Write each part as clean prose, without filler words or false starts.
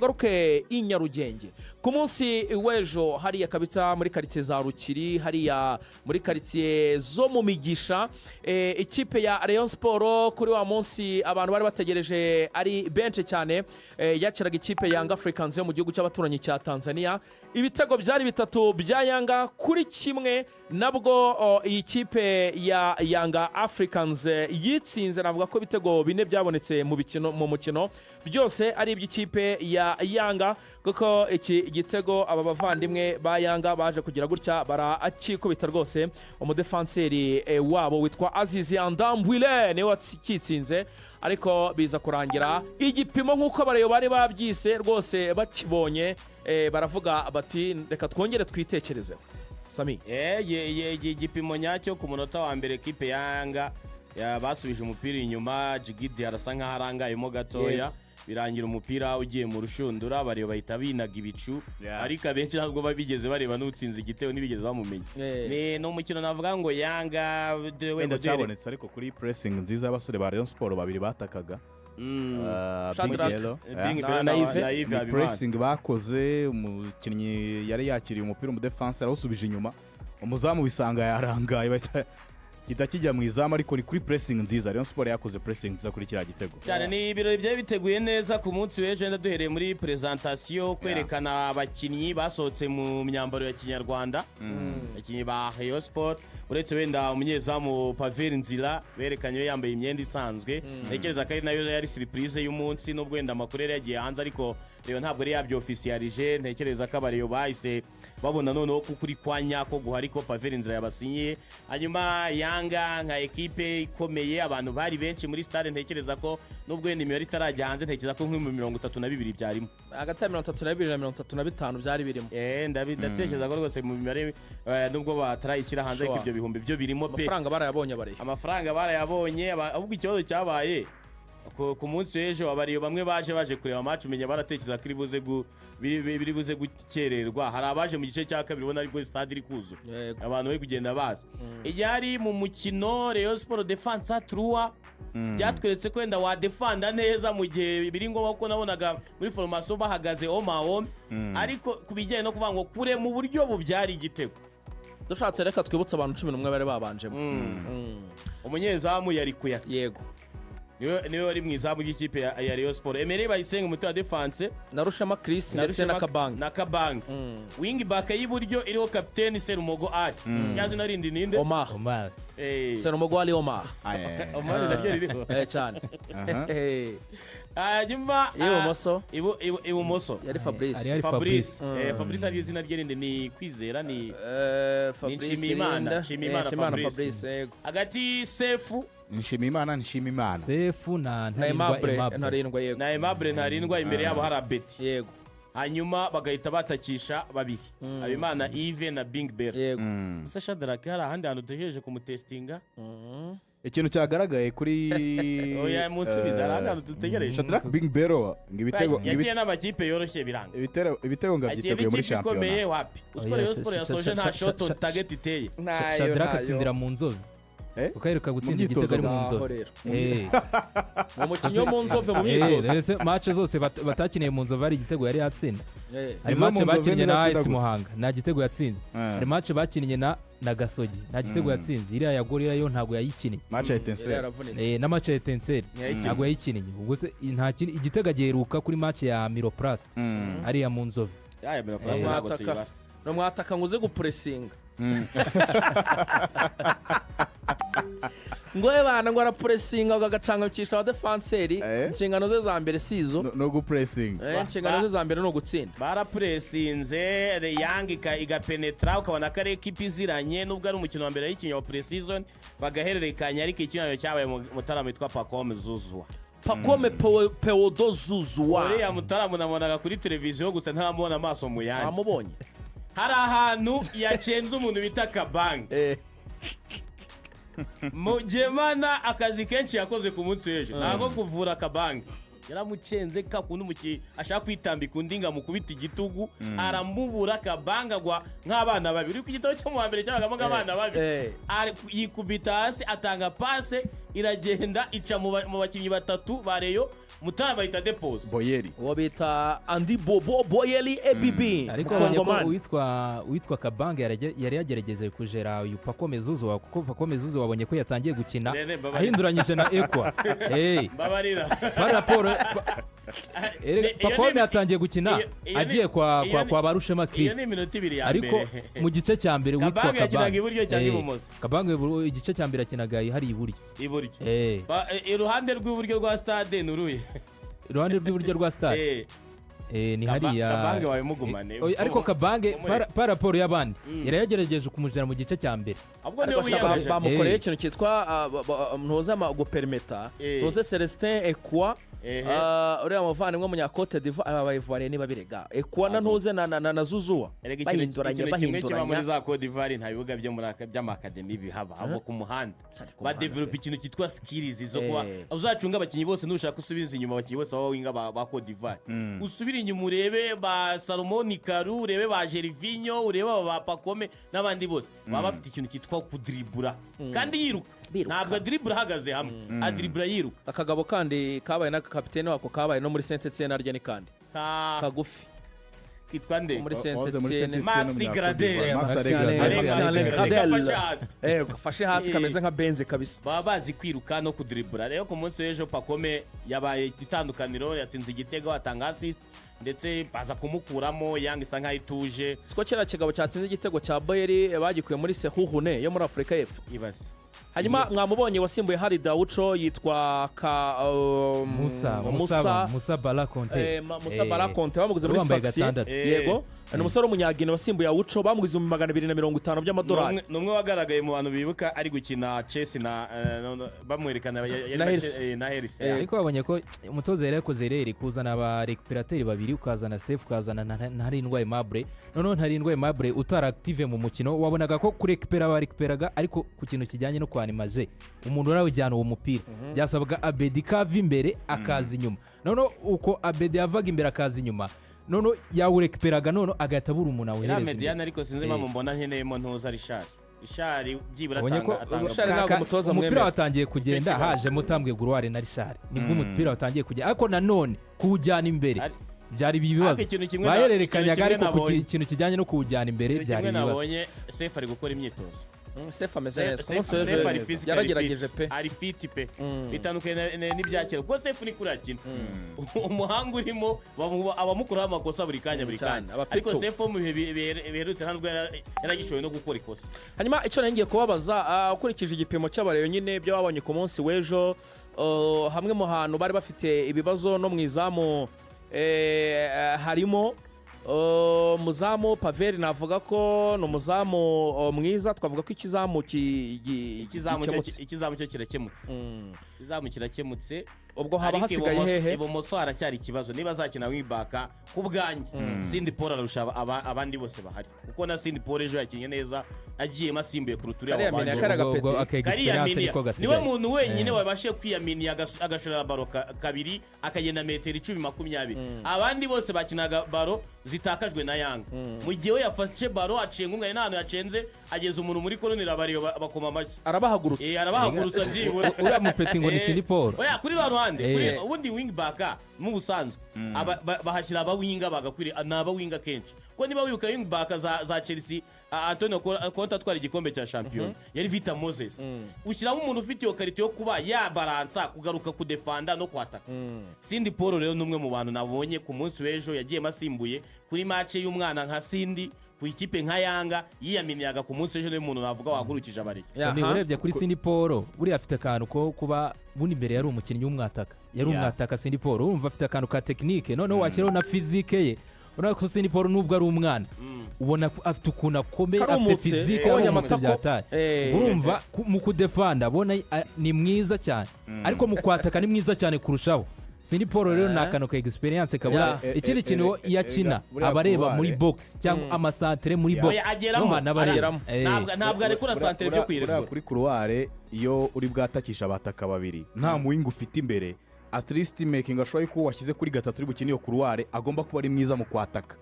tugaruke i Nyarugenge ku munsi w'ejo hariya kabisa muri karitsiye za Rukiri hariya muri karitsiye zo mu Migisha ikipe ya Rayon Sport kuri wa munsi abantu bari bategereje ari benshi cyane yakiraga ikipe ya Young Africans yo mu gihugu cy'abaturanyi cya Tanzania. Ibitego byari bitatu bya Yanga kuri kimwe, nabwo iyi kipe ya Young Africans yitsinze. Navuga ko ibitego bine byabonetse mu mukino byose ari iby'ikipe ya Yanga, kuko iki gitego aba bavandimwe ba Yanga baje kugira gutya barakikubita rwose. Umudefanseri wabo witwa Azizi Andambwile niwe wakitsinze, ariko biza kurangira igipimo nk'uko abareyo bari babyise rwose bakibonye baravuga bati reka twongere twitekerezeho. Sami igipimo nyacyo ku munota wa mbere kipe ya Yanga basubije umupira inyuma, Jigidi arasa nkaho arangayemo gatoya, birangira umupira ugiye mu rushundura, bariyo bahita binaga ibicu, ariko abenshi ntabwo babigeze bareba n'utsinze igitego ntibigeze bamumenya. Ni umukino navuga ngo Yanga wenda cyabonetse, ariko kuri pressing nziza y'abasore ba Rayon Sport babiri batakaga Naive pressing bakoze, umukinnyi yari yakiriye umupira, umudefense arawusubije inyuma, umuzamu bisanga yarangaye gita kijya mu izamu, ariko ni kuri pressing nziza. Rayon Sport yakoze pressing nziza kuri kiriya gitego cyane. Ni ibirori byari biteguye neza ku munsi w'ejo, wenda duhereye muri presentation kwerekana abakinnyi basohotse mu myambaro ya kinyarwanda, abakinnyi ba Rayon Sport, uretse wenda umunyezamu Pavel Nzira berekanye yambaye imyenda isanzwe. Ntekereza ko ari nayo yari surprise y'umunsi, nubwo wenda amakuru yari yagiye hanze, ariko rero ntabwo ari yabyo officialije. Ntekereza ko abareyo bahise babona noneho ko kuri kwa nyako guhari ko Pavel Nzira yabasinyiye. Hanyuma Yanga nka ekipe ikomeye, abantu bari benshi muri stade. Ntekereza ko nubwo wenda imibare itarajya hanze, ntekereza ko nk'ibihumbi 32 byarimo, hagati ya 32 na 35 byari birimo. Ndatekereza ko rwose mu mibare nubwo batarayishyira hanze, ariko ibyo bihumbi byo birimo pe. Amafaranga barayabonye abareyo, amafaranga barayabonye. Ahubwo ikibazo cyabaye ku munsi w'ejo, abariyo bamwe baje kureba match, umenya baratekereza ko biri buze gukererwa. Hari abaje mu gice cya kabiri, ubona ariko stade iri kuzo, abantu bari kugenda baza. Iyari mu mukino Rayon Sport defense atruwa byatweretse ko wenda wadefanda neza mu gihe biri ngombwa, ko nabonaga muri formation bahagaze home, ariko kubijyanye no kuvuga ngo kure mu buryo bubyari igitego. Dushatse reka twibutse abantu 11 bari babanjemo. Umunyezamu yari kuya, yego, niwe wari mu izamu ry'ikipe ya Rayon Sport. Emery Bayisenga umuti wa defense, na Rushema Chris ndetse na Kabang. Wing back y'iburyo iriho kapiteni Serumogo Ali, yazi narindi ninde Omar. Serumogo Ali Omar naryo ririho cyane. Hanyuma ibumoso yari Fabrice. Fabrice ari izina rye rindi, ni Kwizera, ni Nshimiyimana Fabrice. Hagati Sefu Nshimiyimana Sefu na Aimable Ntarindwa, imbere yabo hari Abeti, yego. Hanyuma bagahita batakisha babiri, Habimana Yves na Bing Bell, yego. Musa Shadrack hari ahandi hantu dutegereje kumutestinga. Ikintu cyagaragaye kuri oya munsubiza, hari ahandi hantu dutegereje. Shadrack Bing Bell ngibitego yakiye n'amakipe yoroshye biranga, ibitego ngabyiteguye muri championnat ikomeye wapi. Usko Rayon Sport yasoje nta shot on target iteye. Shadrack atsindira mu nzove, ukaheruka gutsinda igitego ari mu nzove. Mu mukino wo mu nzove mu myitozo, match zose batakiniye mu nzove ari igitego yari yatsinda. Hari match bakinnye na AS Muhanga nta gitego yatsinze. Hari match bakinnye na Gasogi nta gitego yatsinze. Iriya ya Gorilla yo ntabwo yayikiniye. Match ya Etincelle na match ya Etincelle ntabwo yayikiniye. Ubwo se nta igitego agiheruka kuri match ya Miroplast ariya mu nzove. Ya Miroplast ntabwo tuyibara, no mwataka nguze gupressinga ngo ebana ngo arapressinga ugagacangakisha abadefenseri. Inshingano ze za mbere sizo no gupressing, inshingano ze za mbere no gutsinda. Barapressinze Yanga igapenetra, ukabona ko ari ekipi iziranye, nubwo ari umukino wa mbere y'ikinyo wa pre-season, bagahererekanya. Ariko ikinyo cyabaye mutarama witwa Pacome Zuzwa, Pacome Peodo Zuzwa. Uriya mutarama nabonaga kuri televiziyo gusa ntamubona amaso mu yandi. Amubonye hari ahantu yacenze umuntu bita Kabang. Mugemana akazi kenshi yakoze ku munsi w'ejo, ntabwo kuvura Kabang, yaramucenze kakuntu muki ashaka kwitambika undi ngamukubita igitugu, aramubura Kabanga gwa nk'abana babiri. Ku gitabo cyo mu mbere cyabagamo nk'abana babiri, yikubita hasi, atanga passe iragenda ica mu bakinnyi batatu ba Rayon Mutara bahita depose Boyeri uwo bita Andy Boyeli ABB ariko witwa Kabange yari yagerageje kujera uyu Pacome Zouzoua kuko Pacome Zouzoua wabonye ko yatangiye gukina ahinduranyije na Ekwa babarira raporo Pacome yatangiye gukina agiye kwa Barushema Chris ariko mu gice cya mbere witwa Kabange igice cya mbere akinaga hari iburyo iruhande rw'iburyo rwa stade nuruye iruhande rw'iburyo rwa stade ni hariya Kabange wawe mugumane ariko Kabange pa raporo y'abandi yari yagerageje kumujana mu gice cya mbere bamukoreye ikintu cyitwa ntuza guperimeta ntuze Celestin Ekwa uriya muvandimwe w'umunyakote d'Ivoire abayivuariye niba birega Ekwa na ntuze na Zouzoua bahinduranya muri za Cote d'Ivoire nta bibuga byo muri by'amakademi bihaba abo ku muhanda badevelopa ikintu cyitwa skills zo kuba uzacunga abakinnyi bose nushaka usubiza inyuma abakinnyi bose baba winga ba Cote d'Ivoire usubira inyuma urebe ba Salomon Karu urebe ba Gervinho urebe ba Pacome n'abandi bose baba bafite ikintu cyitwa kudribura kandi yiruka ntabwo dribura ahagaze hamwe adribura yiruka akagabo kandi kabaye na kapitene wako kabaye no muri Saint-Etienne arya ni kandi kagufi kitwa nde muri Saint-Etienne Max Gradel gafashe hasi kameze nka benze kabisa baba bazi kwiruka no kudribura rero ku munsi w'ejo Pacome yabaye itandukaniro yatsinze igitego atanga assist ndetse baza kumukuramo Yanga isa nkaho ituje siko kera kigabo cyatsinze igitego cya Boyeri bagikuye muri Sehuhune yo muri Afrika y'Epfo ibaze hanyuma mwamubonye wasimbuye Hari Daucho yitwa Musa Balakonte Musa Balakonte bamuguze muri Sfaxien yego ni umusore w'umunyagine wasimbuye Aucho bamuguze mu 250 by'amadolari numwe wagaragaye mu bantu bibuka ari gukina Chelsea na bamwerekana na Heris ariko babonye ko umutoza yari yakoze reri kuzana aba récupérateurs babiri ukazana Sefu ukazana Ntarindwa Aimable none Ntarindwa Aimable utara active mu mukino wabonaga ko kurekipera barekiperaga ariko ku kintu kijyanye no kwanimaje umuntu urawujyana uwo mupira byasabaga Abedi kava imbere akaza inyuma none uko Abedi yavaga imbere akaza inyuma none yawurekiperaga none agahita bura umuntu awereza Mediane ariko sinzi impamvu mbona nkeneyemo ntuza Richard byibura atanga umupira watangiye kugenda haje mutambwe Guruware na Richard nibwo umupira watangiye kugenda ariko nanone kuwujyana imbere byari ibibazo bahererekanyaga ariko ku kintu kijyanye no kuwujyana imbere byari ibibazo nabonye Sefu ari gukora imyitozo Sefu ameze neza kumunsi w'ejo yaragerageje pe ari fit pe bitandukanye n'ibyakera kuko Sefu ni kuri akina umuhanga urimo abamukuraho amakosa buri kanya ariko Sefu mu bihe biherutse ntabwo yaragishoboye no gukora ikosa hanyuma icyo ngiye kubabaza ukurikije igipimo cy'abareyo nyine byo babonye ku munsi w'ejo hamwe mu hantu bari bafite ibibazo no mu izamu harimo muzamu Paveri navuga ko ni umuzamu mwiza twavuga ko ikizamu cyo kirakemutse izamu kirakemutse ubwo haba hasigaye hehe ibumoso haracyari ikibazo niba azakina wibaka ku bwanjye Cindy Paul ararusha abandi bose bahari kuko na Cindy Paul ejo yakinnye neza agiyemo asimbuye ku ruturi niwe muntu wenyine wabashe kwiyaminiya agashora baro kabiri akagenda metero 10-20 abandi bose bakinaga baro zitakajwe na Yanga mu gihe we yafashe baro acenga umwe n'ahantu yacenze ageze umuntu muri koloneli abariyo bakoma amashyi arabahagurutsa byibura uriya mupeti ngo ni Cindy Paul oya kuri ba ubundi wing back mu busanzwe bahashyira abawinga bagakwiriye n'abawinga kenshi kuko niba wibuka wing back za Chelsea Antonio Conte atwara igikombe cya champion yari Victor Moses ushyiramo umuntu ufite iyo karite yo kuba yabaransa kugaruka kudefanda no kwataka Cindy Paul rero numwe mu bantu nabonye ku munsi w'ejo yagiye masimbuye kuri match y'umwana nka Cindy ku ikipe nka Yanga yiyaminiyaga ku munsi w'ejo n'umuntu navuga wagurukije abari ni urebye kuri Cindy Paul buri afite akantu ko kuba bundi imbere yari umukinnyi w'umwataka yari umwataka Cindy Paul urumva afite akantu ka technique noneho washyiraho na physique ye urabona ko Cindy Paul nubwo ari umwana ubona afite ukuntu akomeye afite physique y'amatsi byataye urumva mu kudefanda abona ni mwiza cyane ariko mu kwataka ni mwiza cyane kurushaho Cindy Paul rero ni akantu ka experience kabura ikindi kintu yakina abareba muri box cyangwa amasantere muri box ntabwo arekura santere byo kwirirwa kuri couloir iyo uri bwatakisha abataka babiri nta muwinga ufite imbere at least making ashoboye ko washyize kuri gatatu uri bukine iyo couloir agomba kuba ari mwiza mu kwataka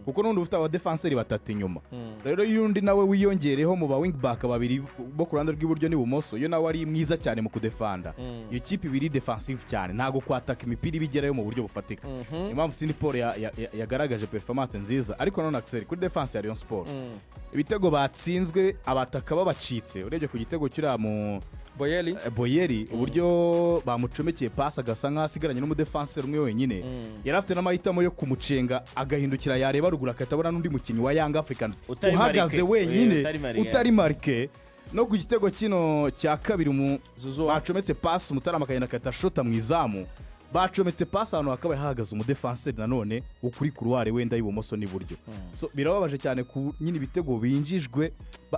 kuko n'undi ufite abadefenseri batatu inyuma rero y'undi nawe wiyongereho mu ba wing back babiri bo ku ruhande rw'iburyo n'ibumoso yo nawe ari mwiza cyane mu kudefanda iyo kipe ibiri defensive cyane ntago kwataka imipira ibigerayo mu buryo bufatika niyo mpamvu Cindy Paul yagaragaje performance nziza ariko none Axel kuri defense ya Rayon Sport ibitego batsinzwe abataka babacitse urebye ku gitego cyura mu Boyeri uburyo bamucomekeye pass agasa nk'asigaranye n'umudefenseur umwe wenyine yari afite n'amahitamo yo kumucenga agahindukira yareba ruguru akatabona n'undi mukinnyi wa Young Africans uhagaze wenyine utari marke no ku gitego kino cya kabiri bacometse pass Mutarama akagenda akahita shota mu izamu bacometse pass ahantu hakabaye hahagaze umudefenseur nanone ukuri couloir wenda ibumoso n'iburyo so birababaje cyane ku nyine ibitego binjijwe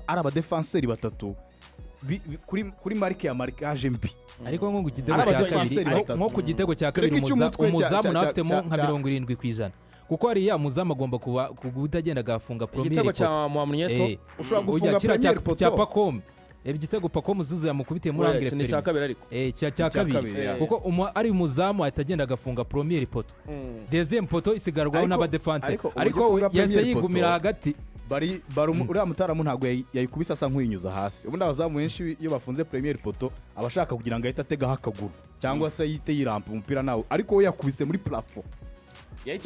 ari abadefenseur batatu kuri marike ya marikage mbi ariko nko ku gitego cya kabiri nko ku gitego cya kabiri umuzamu nawe afitemo nka 70% kuko hariya umuzamu agomba kuba utagenda agafunga premier igitego cya Mwamnyeto ushobora gufunga premier poto cya Pacome igitego Pacome zuzu yamukubitiye muri angre feri cya kabiri ariko cya kabiri kuko ari umuzamu atagenda agafunga premier poto deuxième poto isigarwaho n'abadefense ariko yase yigumira hagati bari uriya Mutaramu ntabwo yayikubise asa nk'uyinyuza hasi ubundi abazamu benshi iyo bafunze premier poto abashaka kugira ngo ahite ategaho akaguru cyangwa se yite yirampa umupira nawe ariko we yakubise muri plafond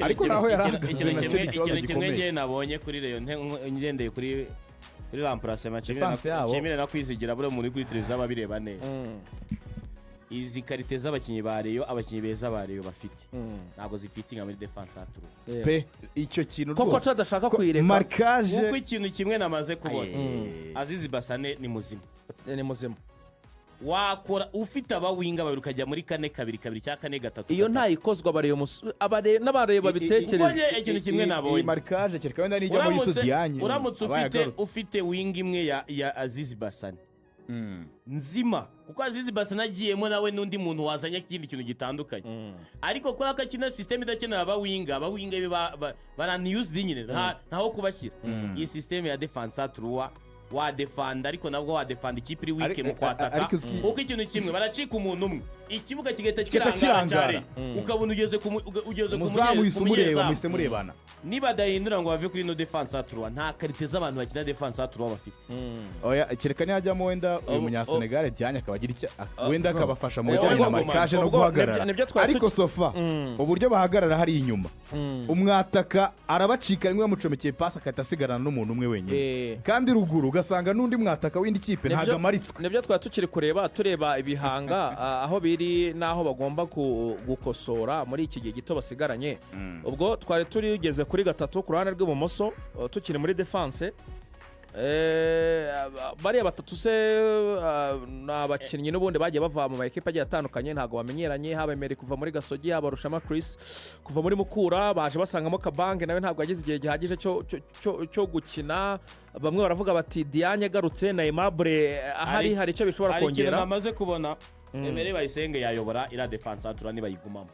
ariko naho yarahagaze ikintu kimwe ngiye nabonye kuri Rayon ngendeye kuri remplacement Chemile na kwizigira bure muri kuri televiziyo ababireba neza izi karite z'abakinnyi ba Rayon abakinnyi beza ba Rayon bafite ntabwo zifite nka muri defense aturu pe icyo kintu rwose koko adashaka kuyireka markage kuko ikintu kimwe namaze kubona Azizi Basane ni muzima wakora ufite abawinga babiri ukajya muri 4-2-2 cya 4-3 iyo ntayikozwa n'abareba babitekereza ikintu kimwe nabonye markage kereka wenda nijya muri Sodianye uramutse ufite wing imwe ya Azizi Basane nzima kuko Azizi Basane agiyemo nawe n'undi muntu wazanye ikindi kintu gitandukanye ariko kora akakina system idakenera abawinga baranused nyine ntaho kubashyira iyi system ya defense atruwa wadefanda ariko nabwo wadefanda ikipe iri wike mu kwataka kuko ikintu kimwe baracika umuntu umwe ikibuga kigahita kirangara ukabona ugeze ku murebana niba dahindura ngo bave kuri no defense atruwa nta karite z'abantu bakina defense atruwa bafite oya kereka nihajyamo wenda uyu munyasenegal Diagne akabagira icyo wenda akabafasha mu bijyanye na markage no guhagarara ariko sofa uburyo bahagarara hari inyuma umwataka arabacika rimwe bamucomekeye pass akahita asigarana n'umuntu umwe wenyine kandi ruguru ugasanga n'undi mwataka w'indi kipe ntago amaritswe nibyo twari tukiri tureba ibihanga aho biri n'aho bagomba gukosora muri iki gihe gito basigaranye ubwo twari turigeze kuri gatatu ku ruhande rw'ibumoso tukiri muri defense bariya batatu se abakinnyi n'ubundi bagiye bava mu makipe agiye atandukanye ntago bamenyeranye haba Emery kuva muri Gasogi haba Rushama Chris kuva muri Mukura baje basangamo Kabange nawe ntabwo yagize igihe gihagije cyo gukina bamwe baravuga bati Diagne garutse na Aimable ahari hari icyo bishobora kongera namaze kubona Emery Bayisenge yayobora ira defense atura niba yigumamo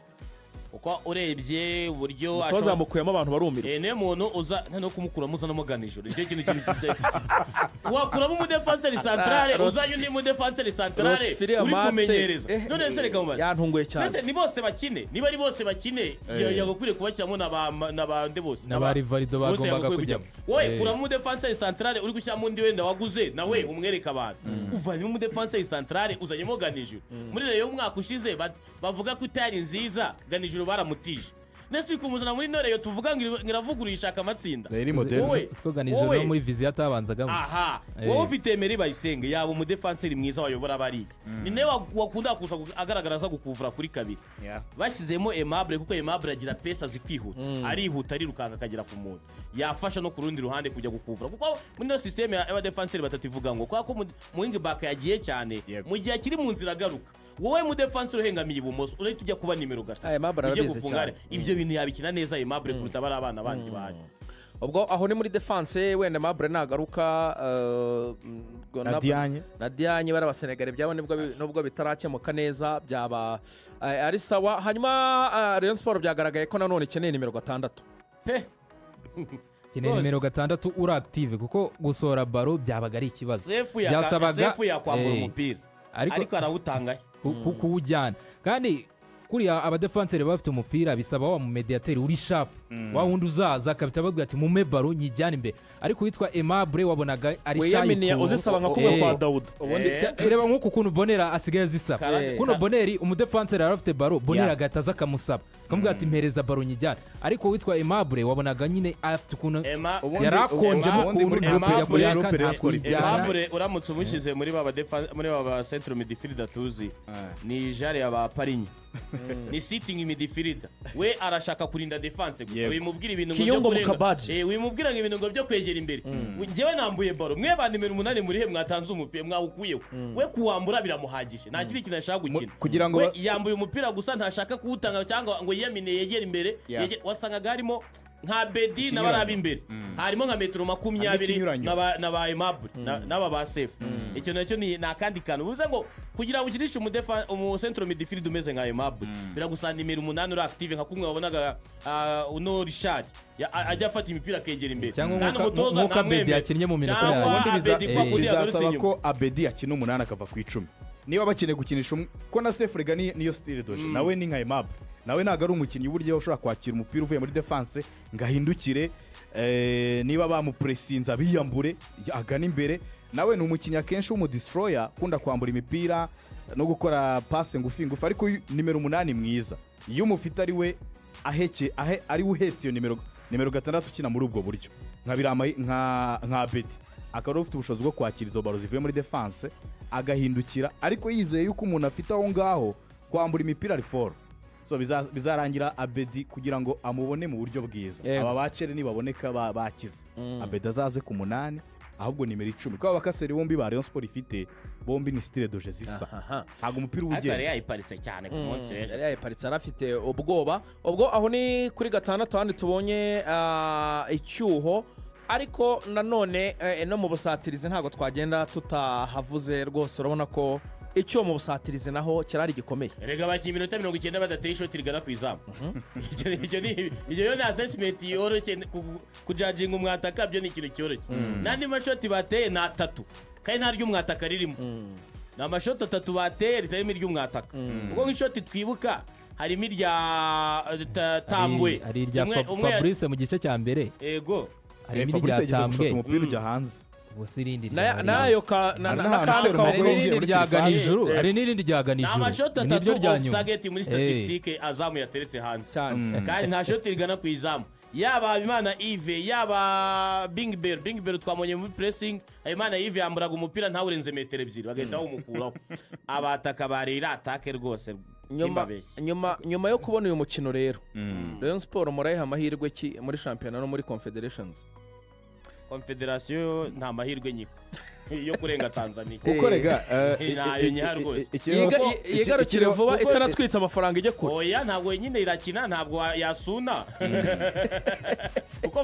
uko urebye uburyo twazamukuyemo abantu barumira ne muntu uza no kumukuramo uza no muganijoro icyo kintu wakuramo umudefenseur centrale uzanye undi mudefenseur centrale uri kumenyereza none se reka mubaze yantunguye cyane nese ni bose bakine niba ari bose bakine yagakwiye kubashyiramo n'abande bose n'abari valido bagombaga kujyamo wowe kuramo umudefenseur centrale uri gushyiramo undi wenda waguze nawe umwereka abantu uvanye umudefenseur centrale uzanye muganijoro muri rero umwaka ushize bavuga ko itari nziza ganijoro baramutije nese kumuzana muri Noreyo tuvuga ngiravugurisha akamatsinda wowe siko ganijoro no muri vizi yatabanzagamo wowe ufite Emery Bayisenge yaba umudefenseur mwiza wayobora bari ni ne wakunda kuza agaragaraza gukuvura kuri kabiri bashyizemo Aimable kuko Aimable agira pesa zikwihuta arihuta rirukanga akagera ku muntu yafasha no ku rundi ruhande kujya gukuvura kuko muri no system ya defenseur batatu ivuga ngo ko mu wing back yagiye cyane mu gihe kiri mu nzira garuka wowe mu defense urahengamiye ibumoso urahita ujya kuba nimero gatatu ujye gufungara ibyo bintu yabikina neza Aimable kuruta bari abana bandi baje ubwo aho ni muri defense wenda Aimable nagaruka na Diagne bari abasenegale byabo nubwo bitarakemuka neza byaba ari sawa hanyuma Rayon Sport byagaragaye ko nanone ikeneye nimero 6 ikeneye nimero 6 uri active kuko gusohora baro byabaga ari ikibazo byasabaga sefu yakwambura umupira ariko arawutangaye kuwujyana kandi kuriya abadefanseri baba bafite umupira bisaba wa mumediateri uri sharp wa wundi uzaza akabita babwira ati mume baro nyijyane imbere ariko witwa Aimable wabonaga ari shy wiyaminiye uzisaba nka kumwe kwa Dawuda reba nk'uko ukuntu Bonera asigaye azisaba kuno Boneri umudefanseri yari afite baro Bonera agahita aza akamusaba akamubwira ati mpereza baro nyijyane ariko witwa Aimable wabonaga nyine afite ukuntu yari akonjemo ukuntu kujya kuyaka Aimable uramutse umushyize muri baba central midfielder tuzi ni jare ya Parinyi ni sitting midfielder we arashaka kurinda defense gusa wimubwira ibintu Kiyongo Mukabaji wimubwira ngo ibintu ngo byo kwegera imbere njyewe nambuye baro mwe ba nimero 8 muri he mwatanze umupira mwawukuyeho we kuwambura biramuhagije nta kindi kintu ashaka gukina kugira ngo yambuye umupira gusa ntashaka kuwutanga cyangwa ngo yiyamine yegera imbere wasangaga harimo nka Bedi n'abarabi imbere harimo nka metero 20 n'aba Aimable n'aba ba safe icyo nacyo ni nakandi kantu uvuze ngo kugira ngo ukirishe umu central midfield umeze nka Aimable biragusana nimero 8 uri active nka kumwe wabonaga uno Richard ajya afata imipira akegera imbere kandi umutoza nka Bedi yakinnye mu minota yawe bizasaba ko Abedi akina 8 akava ku 10 niba bakeneye gukinisha ko na safe rega niyo style doje nawe ni nka Aimable nawe ntago ari umukinnyi uburyo ushobora kwakira umupira uvuye muri defense ngahindukire niba bamupresinza biyambure agana imbere nawe ni umukinnyi akenshi w'umudestroyer ukunda kwambura imipira no gukora passe ngufi ariko nimero 8 mwiza iyo umufite ari we ari uhetse iyo nimero 6 ukina muri ubwo buryo nka Bedi akaba ufite ubushobozi bwo kwakira izo baro zivuye muri defense agahindukira ariko yizeye yuko umuntu afite aho ngaho kwambura imipira ari foro so bizarangira Abedi kugira ngo amubone mu buryo bwiza aba bacere nibaboneka bakize Abedi azaze ku 8 ahubwo nimero 10 kwa bakaseri bombi ba Rayon Sport ifite bombi ni style doje zisa ntago umupira ubugenda yari yayiparitse cyane ku munsi w'ejo yari yayiparitse arafite ubwoba ubwo aho ni kuri 6 handi tubonye icyuho ariko nanone no mu busatirizi ntago twagenda tutahavuze rwose urabona ko icyo mu busatirizi naho kirari gikomeye rega baki iminota 90 badateye ishoti rigana ku izamu icyo yo ni assessment yoroshye kujajinga umwataka byo ni ikintu cyoroshye nandi mashoti bateye na 3 kandi nta ry'umwataka ririmo na mashoti 3 bateye ritari mi ry'umwataka ubwo nk'ishoti twibuka harimo irya Tambwe hari irya Fabrice mu gice cya mbere yego harimo irya Tambwe umupira ujya hanze nayo hari n'irindi ryaganijuru amashoti 3 off target muri statistique azamu yateretse hanze kandi nta shoti rigana ku izamu yaba Imana Yves yaba Bingber twamonye muri pressing Imana Yves yamburaga umupira ntawurenze metero 2 bagahita bawumukuraho abataka barira atake rwose nyuma yo kubona uyu mukino rero Rayon Sport murayiha amahirwe ki muri championnat no muri confederations Confederation nta mahirwe nyiko yo kurenga Tanzania kuko rega nayo nyiha rwose yigarukire vuba itanatwitsa amafaranga ijye kure oya ntabwo nyine irakina ntabwo yasuna kuko